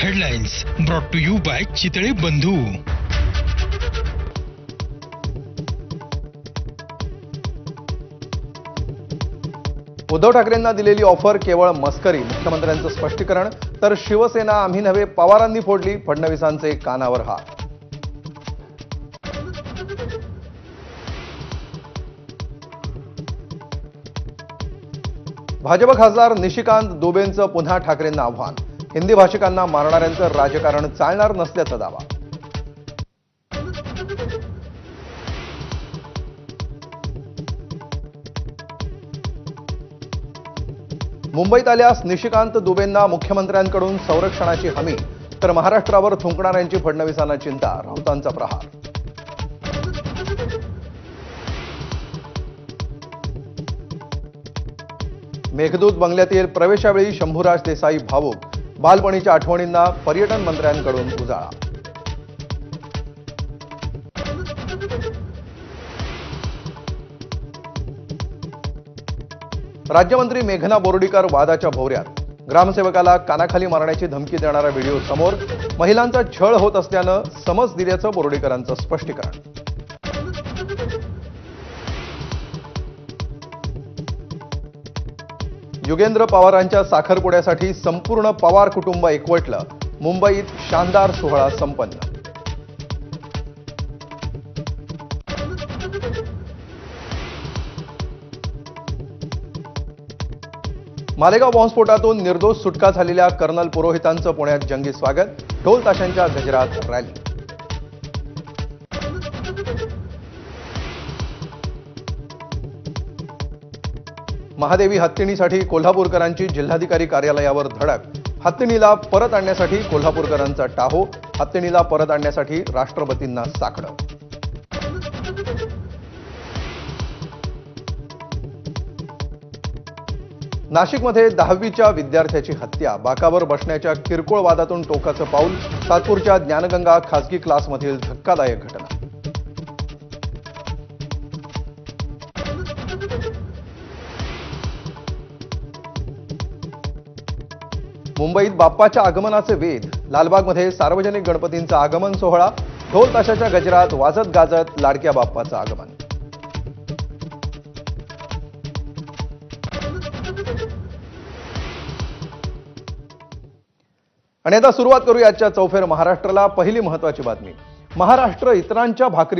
Headlines brought to you by Chitale Bandhu. Uddhav ठाकरेंना दिलेली offer केवळ मस्करी, मुख्यमंत्र्यांचं स्पष्टीकरण. तर शिवसेना आम्ही नव्हे पवारांनी फोडली, फडणवीसांचे कानावर हात. भाजप खासदार निशिकांत दुबेंचं पुन्हा ठाकरेंना आव्हान. हिंदी भाषिकांना मारणाऱ्यांचं राजकारण चालणार नसल्याचा दावा. मुंबईत आल्यास निशिकांत दुबेंना मुख्यमंत्र्यांकडून संरक्षणाची हमी. तर महाराष्ट्रावर थुंकणाऱ्यांची फडणवीसांना चिंता, राऊतांचा प्रहार. मेघदूत बंगल्यातील प्रवेशावेळी शंभूराज देसाई भावुक. बालपणीच्या आठवणींना पर्यटन मंत्र्यांकडून उजाळा. राज्यमंत्री मेघना बोर्डीकर वादाच्या भोवऱ्यात. ग्रामसेवकाला कानाखाली मारण्याची धमकी देणारा व्हिडिओ समोर. महिलांचा छळ होत असल्यानं समज दिल्याचं बोर्डीकरांचं स्पष्टीकरण. युगेंद्र पवारांच्या साखरपुड्यासाठी संपूर्ण पवार कुटुंब एकवटलं. मुंबईत शानदार सोहळा संपन्न. मालेगाव बॉम्बस्फोटातून निर्दोष सुटका झालेल्या कर्नल पुरोहितांचं पुण्यात जंगी स्वागत. ढोल ताशांच्या गजरात रॅली. महादेवी हत्तीणीसाठी कोल्हापूरकरांची जिल्हाधिकारी कार्यालयावर धडक. हत्तीणीला परत आणण्यासाठी कोल्हापूरकरांचा टाहो. हत्तीणीला परत आणण्यासाठी राष्ट्रपतींना साकडं. नाशिकमध्ये 10वीच्या विद्यार्थ्याची हत्या. बाकावर बसण्याच्या किरकोळ वादातून टोकाचं पाऊल. सातपूरच्या ज्ञानगंगा खासगी क्लासमधील धक्कादायक घटना. मुंबईत बाप्पाच्या आगमनाचे वेध. लालबागमध्ये सार्वजनिक गणपतींचा आगमन सोहळा. ढोल ताशाच्या गजरात वाजत गाजत लाडक्या बाप्पाचं आगमन. आणि आता सुरुवात करूया आजच्या चौफेर महाराष्ट्राला. पहिली महत्त्वाची बातमी. महाराष्ट्र इतरांच्या भाकरीवर